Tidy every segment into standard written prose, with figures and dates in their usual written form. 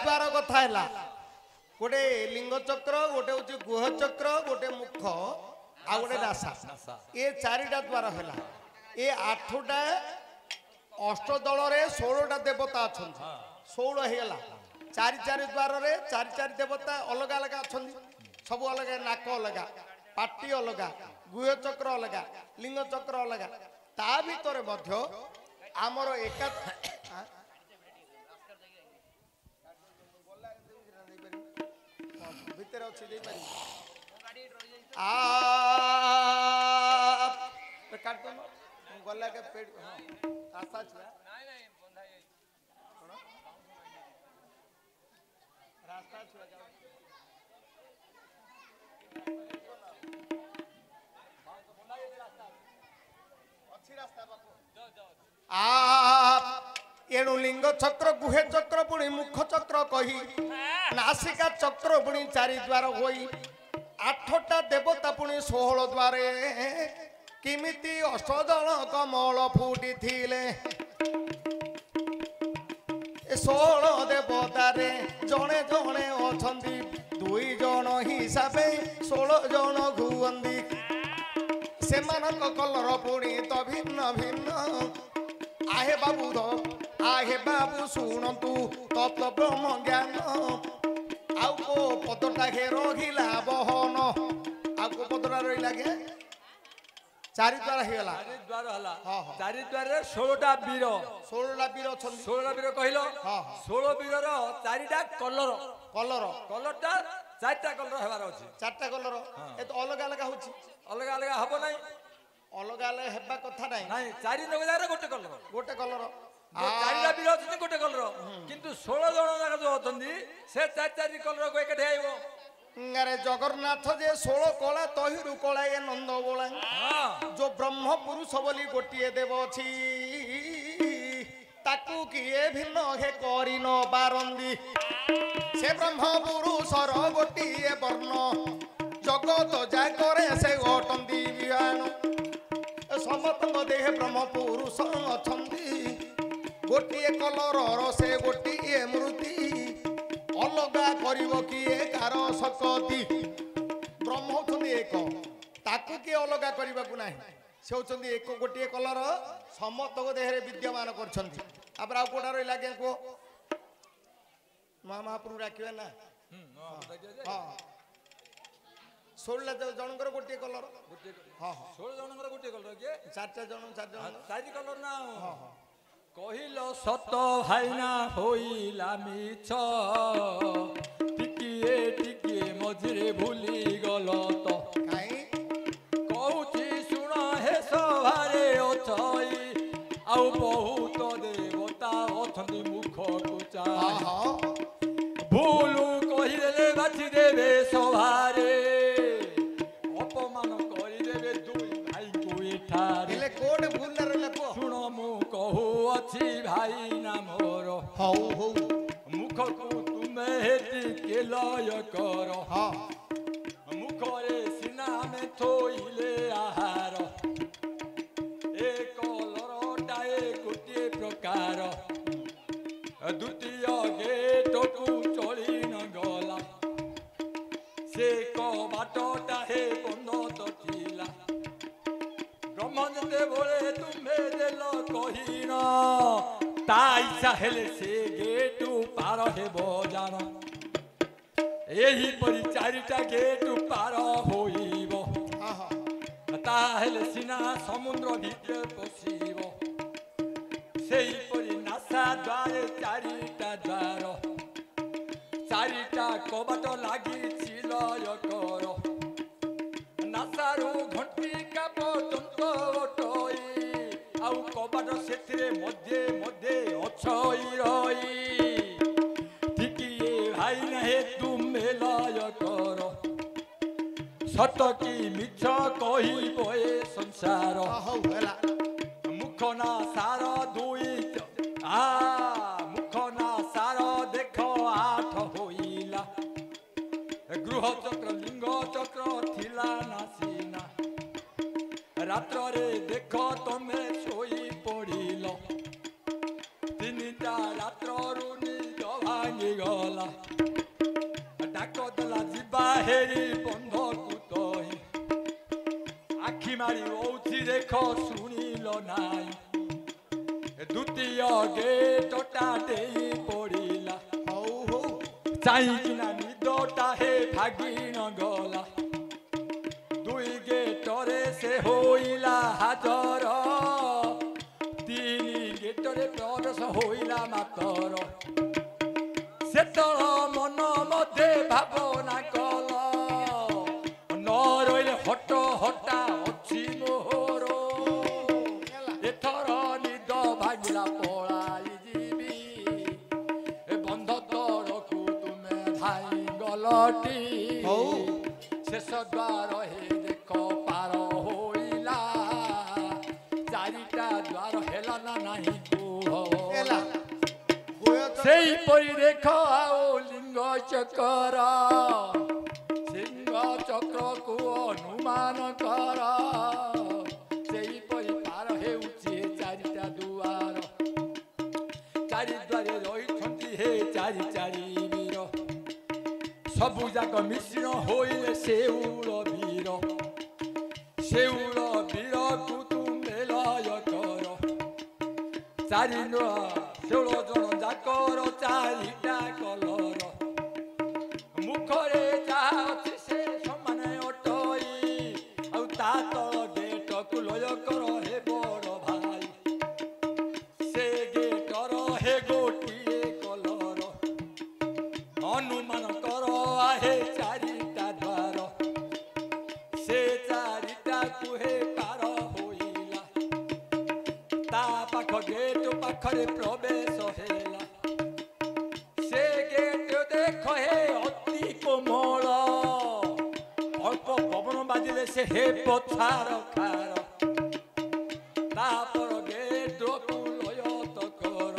द्वार कथा है गोटे लिंग चक्र गोटे हूँ गुह चक्र गोटे मुख आ गोटे नासा ये चारिटा द्वार है ये 8टा अष्टदल 16टा देवता अच्छा 16 होगा चारि चारि द्वार रे चारि चारि देवता अलग अलग अच्छा सब अलग नाक अलग पाटी अलग गुह चक्र अलग लिंग चक्र अलग ता भीतर आमर एका भितर अच्छी गला के पेट रास्ता छुआ रास्ता छुआ एणु लिंग चक्र गुहे चक्र पुणी मुख चक्र कही नासिका चक्र पुणी चारि द्वार होई 8टा देवता पुणी 16 द्वारे किमिति अष्टदल कमल फुटी थिले 16 देवतारे जणे जणे अछंती 2 जण हिसाबे 16 जण घुवंती सेमानक कलर पुणी तो भिन्न भिन्न आहे बाबू आहे बाबू शुणु तत्व ब्रह्म ज्ञान आउ को पदटा हे रहिला बहन आउ को पदटा रहिला के चारि द्वार हेला चारि द्वार 16टा वीर 16टा वीर अछन 16टा वीर कहिलो 16 वीरर चारिटा कलर कलर कलरटा चारिटा कलर हेबार अछि चारटा कलर ए तो अलग अलग होछि अलग अलग हबो नै अलग अलग हेबा कथा नै नै चारि नगदार गोटे कलर चारिटा वीर अछि गोटे कलर किंतु 16 जण जाक जो अछंदी से चारि चारि कलर को एकठे आइबो अरे जगन्नाथ जे 16 कला तहिरु कला ये नंद बोला जो ब्रह्म पुरुष बोली गोटिए देव अछि ताकू किए भिन्न हे करि न बारंदी से ब्रह्म पुरुषर गोटिए वर्ण जगत जागरे से अटंदी बिहान समस्त देह ब्रह्म पुरुष अछंदी गोटिए कलर से गोटिए मूर्ति अलगा करिवो किए कार सकती ब्रह्म होचंदी एक ताकू किए अलगा करिबा को नाही से होचंदी एक गोटिए कलर समस्त देह रे विद्यमान करछंदी आपर आ कोडा रहिला के को महाप्रभु राखिबे ना हां 16 जनकर गोटिए कलर हां 16 जनकर गोटिए कलर के चार जन चारि कलर ना हां कहिलो सत भाइना होइला मिछ टिकिए टिकिए मझिरे भूली गल तो काई कहूची सुन हे सभारे अछई आउ बहुत देवता अछंती मुख कुचा भूलु कहिदेले बाछि देवे सभारे अपमान करिदेवे दुई भाई को एठारे ले कोड भूल न रहले को सुन मु कहू अछि भाई ना मोर हौ हौ मुख को तुमे हेति के लय कर हां मुख रे सिना में थोइले आहार एक लरटाए गोटे प्रकार द्वितीय गेट को चली न गला से को बाटटा हे बंद तो थिला ब्रह्मजते बोले तुम्हें देल कहिन ता इच्छा हेले से गेट पार हेबो जान एही परि चारिटा गेट पार होइबो ता हेले सिना समुद्र भितर पसिबो सेही परि नासा द्वारे चारिटा द्वार चारिटा कबाट लागि छिलय कर नासारू घंटिका पर्यंत ओटई आउ कबाट सेथिरे मध्ये मध्ये अछई रई टिकिए भाई नहे तुम लय कर सत की मिछ कहिबो ए संसार हौ हेला मुख ना सार दुई मुख ना सार देख 8 होइला गृह चक्र लिंग चक्र थिला नासीना रात्र रे देख तमे सोई पड़िल 3टा रात्र रु निज भांगी गला ଗଲା ଡାକ ଦେଲା ଯିବା ହେରି ବନ୍ଧକୁ ତହି ଆଖି ମାରି ହଉଛି ଦେଖ ଶୁଣିଲ ନାଇଁ ଦ୍ୱିତୀୟ ଗେଟଟା ଦେଇ ପଡ଼ିଲା ହଉ ହଉ ଚାହିଁକିନା ନିଦଟା ହେ ଭାଗି ନ ଗଲା ଦୁଇ ଗେଟରେ ସେ ହୋଇଲା ହାଜର ତିନି ଗେଟରେ ପ୍ରବେଶ ହୋଇଲା ମାତର ସେତଳ ମନ ମଧ୍ୟରେ ଭାବନା କଲ ନ ରହିଲେ ହଟ ହଟା ଅଛି ମୋହର ଏଥର ନିଦ ଭାଗିଲା ପଳାଇ ଯିବି ଏ ବନ୍ଧ ତରକୁ ତୁମେ ଧାଇ ଗଲଟି ହଉ। ଶେଷ ଦ୍ୱାର ହେ ଦେଖ ପାର ହୋଇଲା ଚାରିଟା ଦ୍ୱାର ହେଲା ନା ନାହିଁ କୁହ ହେଲା ସେଇପରି ଦେଖ ଆଉ ଲିଙ୍ଗ ଚକ୍ର ସିଂହ ଚକ୍ରକୁ ଅନୁମାନ କର ସେଇପରି ପାର ହେଉଛି ଚାରିଟା ଦୁଆର ଚାରି ଦ୍ୱାରେ ରହିଛନ୍ତି ହେ ଚାରି ଚାରି ବୀର ସବୁ ଯାକ ମିଶ୍ରଣ ହୋଇଲେ ଶେଉଳ ବୀର ଶେଉଳ ବୀରକୁ ତୁମେ ଲୟ କର ଚାରି ଷୋଳ ଜଣ ଯାକର ଚାରିଟା କଲର ମୁଖରେ ଯାହା ଅଛି ସେ ସମାନ ଅଟଇ ଆଉ ତା ତଳ ଗେଟକୁ ଲୟ କର ହେ ବଡ଼ ଭାଇ ସେ ଗେଟର ହେ ଗୋଟିଏ କଲର ଅନୁମାନ କର ଆହେ ଚାରିଟା ଦ୍ୱାର ସେ ଚାରିଟାକୁ ହେ ପାର ହୋଇଲା ତା ପାଖ ଗେଟ ପାଖରେ ପ୍ରବେଶ ହେଲା ସେ ଗେଟ ଦେଖ ହେ ଅତି କୋମଳ ଅଳ୍ପ ପବନ ବାଜିଲେ ସେ ହେ ପଛାର ଖାର ତାପର ଗେଟକୁ ଲୟ କର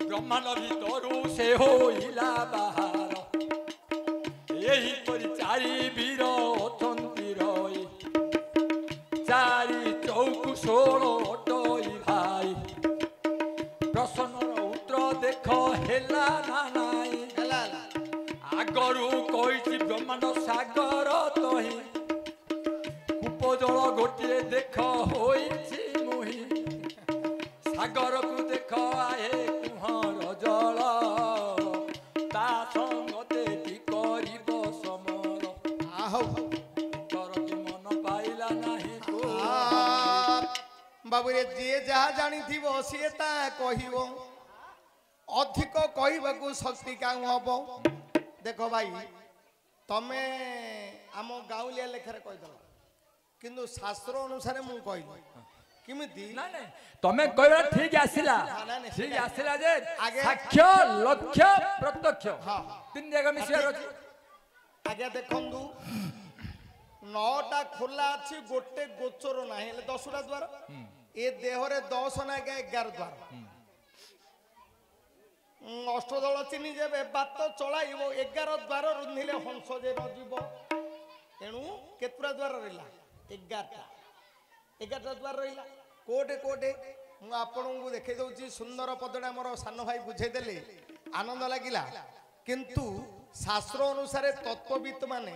ବ୍ରହ୍ମାଣ୍ଡ ଭିତରୁ ସେ ହୋଇଲା ବାହାର ଏହିପରି ଚାରି ବୀର ଅଛନ୍ତି ରହି ଚାରି ଚୌକୁ ଷୋଳ ଅଟଇ ଭାଇ ପ୍ରଶ୍ନର ଉତ୍ତର ଦେଖ ହେଲା ନା ନାଇଁ ହେଲା ହେଲା ଆଗରୁ କହିଛି ବ୍ରହ୍ମାଣ୍ଡ ସାଗର ତହି କୂପ ଜଳ ଗୋଟିଏ ଦେଖ ହୋଇଛି ମୁହିଁ ସାଗରକୁ ଦେଖ ଆହେ କୁହର ଜଳ ତା ସଙ୍ଗତେ କି କରିବ ସମର ହଉ ତର କି ମନ ପାଇଲା ନାହିଁ ବାବୁରେ ଯିଏ ଯାହା ଜାଣିଥିବ ସିଏ ତା କହିବ ଅଧିକ କହିବାକୁ ଶକ୍ତି କାହିଁ ହବ ଦେଖ ଭାଇ ତମେ ଆମ ଗାଉଁଲିଆ ଲେଖାରେ କହିଦେଲ କିନ୍ତୁ ଶାସ୍ତ୍ର ଅନୁସାରେ ମୁଁ କହିଲି କେମିତି ନାଇଁ ନାଇଁ ତମେ କହିବା ଠିକ ଆସିଲା ନାଇଁ, ଠିକ ଆସିଲା ଯେ ଆଗେ- ସାକ୍ଷ୍ୟ ଲକ୍ଷ୍ୟ ପ୍ରତ୍ୟକ୍ଷ ହଁ। ତିନି ଜାଗା ମିଶିବାର ଅଛି ଆଜ୍ଞା ଦେଖନ୍ତୁ 9ଟା ଖୋଲା ଅଛି ଗୋଟେ ଗୋଚର ନାହିଁ ହେଲେ 10ଟା ଦ୍ୱାର ଏ ଦେହରେ 10 ନା ଆଜ୍ଞା 11 ଦ୍ୱାର ଅଷ୍ଟଦଳ ଚିହ୍ନି ଯେବେ ବାତ ଚଳାଇବ 11 ଦ୍ୱାର ରୁନ୍ଧିଲେ ହଂସ ଯେ ନ ଯିବ ତେଣୁ କେତୁରା ଦ୍ୱାର ରହିଲା 11ଟା 11ଟା ଦ୍ୱାର ରହିଲା କୋଟେ କୋଟେ ମୁଁ ଆପଣଙ୍କୁ ଦେଖେଇ ଦଉଛି ସୁନ୍ଦର ପଦଟା ମୋର ସାନ ଭାଇ ବୁଝେଇଦେଲେ ଆନନ୍ଦ ଲାଗିଲା କିନ୍ତୁ ଶାସ୍ତ୍ର ଅନୁସାରେ ତତ୍ତ୍ୱବିତ ମାନେ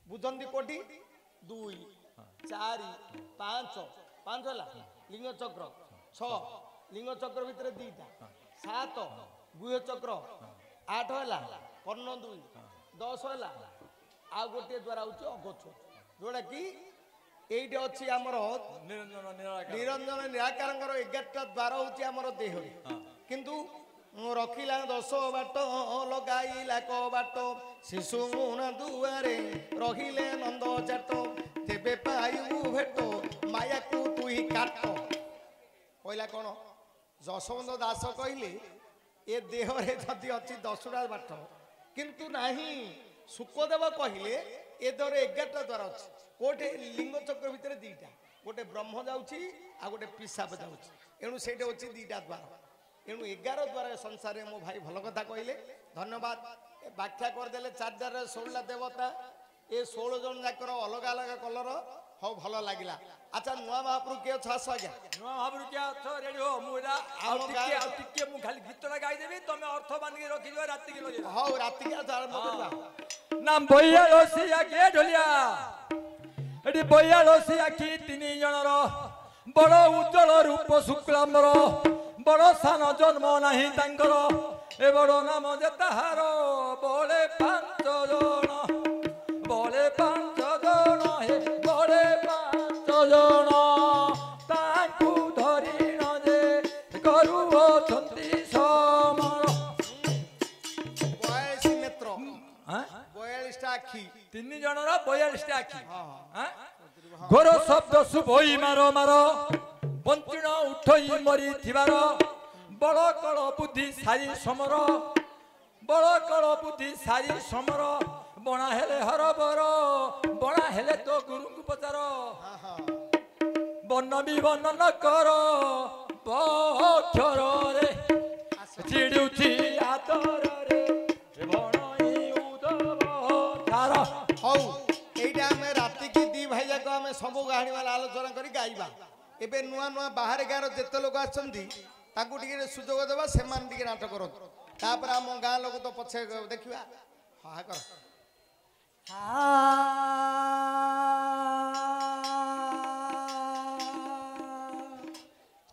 ବୁଝନ୍ତି କୋଟି 2 4 5 5 ହେଲା लिंग चक्र 6 लिंग चक्र भितर 2टा 7 गुह चक्र 8 है कर्ण 2 10 है आ गोटे द्वारा हूँ अगोछ जोड़ा कि ये अच्छी आमर निरंजन निराकार 11टा द्वार हूँ आमर देह किंतु रखिला 10 बाट लगाइला कबाट शिशु मुना दुआरे रहिले नंद जाट तेबे पाइबु भेट माया को तुही काट कहला कौन जशवंत दास कहले ए देह रे जदि अच्छी 10टा बाट किंतु नाही सुखदेव कहले ए देह रे 11टा द्वार अच्छी कोटे लिंग चक्र भितर 2टा गोटे ब्रह्म जाउची आ गोटे पिशाब जाउची एणु सेटे अछि 2टा द्वार एणु 11 द्वार संसार मो भाई भल कथा कहले धन्यवाद व्याख्या करदेले 4 द्वार 16 देवता ए 16 जन जाकर अलग अलग कलर ହଉ ଭଲ ଲାଗିଲା। ଆଚ୍ଛା ନୂଆ ମହାପ୍ରଭୁ କିଏ ଅଛ ଆସ ଆଜ୍ଞା। ନୂଆ ଭାବରେ କିଏ ଅଛ ରେଡି ହୋ ମୁଁ ଏଇଟା ଆଉ ଟିକେ ମୁଁ ଖାଲି ଗୀତଟା ଗାଇଦେବି ତମେ ଅର୍ଥ ବାନ୍ଧିକି ରଖିଯିବ ରାତିକି ଲଗେଇବା। ହଉ ରାତିକି ଆରମ୍ଭ କରିବା। ନା ବୟାଳସି ଆଖି ଢୋଲିଆ ଏଠି ବୟାଳସି ଆଖି ତିନି ଜଣର ବଡ଼ ଉଜ୍ଜଳ ରୂପ ଶୁକ୍ଲାମ୍ବର ବଡ଼ ସାନ ଜନ୍ମ ନାହିଁ ତାଙ୍କର ଏ ବଡ଼ ନାମ ଯେ ତାହାର ବଳେ 5 ଜଣ ବଳେ 5 ଜଣ ହେ ବଳେ 5 ଜଣ ତାଙ୍କୁ ଧରିଣ ଯେ କରୁଅଛନ୍ତି ସମର। 42 ନେତ୍ର ଆଁ? 42ଟା ଆଖି। 3 ଜଣର 42ଟା ଆଖି। ଘୋର ଶବ୍ଦ ଶୁଭଇ ମାର ମାର ବଞ୍ଚିଣ ଉଠଇ ମରିଥିବାର ବଳ କଳ ବୁଦ୍ଧି ସାରି ସମର ବଳ କଳ ବୁଦ୍ଧି ସାରି ସମର ବଣା ହେଲେ ହରବର ବଣା ହେଲେ ତ ଗୁରୁଙ୍କୁ ପଚାର ବନ ବିବର୍ଣ୍ଣନ କର ପକ୍ଷରରେ ଚିଡୁଛି ଆଦରରେ ବଣଇ ଉଦବ ଧାର। ହଉ ଏଇଟା ଆମେ ରାତିକି ଦି ଭାଇ ଯାକ ଆମେ ସବୁ ଗାହାଣୀ ବାଲା ଆଲୋଚନା କରି ଗାଇବା। ଏବେ ନୂଆ ନୂଆ ବାହାରେ ଗାଁର ଯେତେ ଲୋକ ଆସଛନ୍ତି ତାଙ୍କୁ ଟିକେ ସୁଯୋଗ ଦେବା ସେମାନେ ଟିକେ ନାଟକ କରନ୍ତୁ ତାପରେ ଆମ ଗାଁ ଲୋକ ତ ପଛେ ଦେଖିବା। ହଁ କର।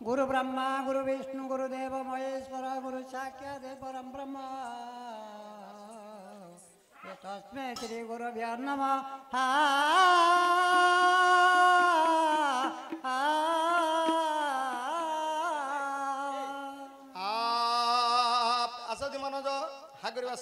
गुरु ब्रह्मा गुरु विष्णु गुरुदेव महेश्वर गुरु साक्षात् परम ब्रह्म तस्मै श्री गुरुभ्यो नमः। ଆସ ଦି ମନୋଜ ହା କରିବା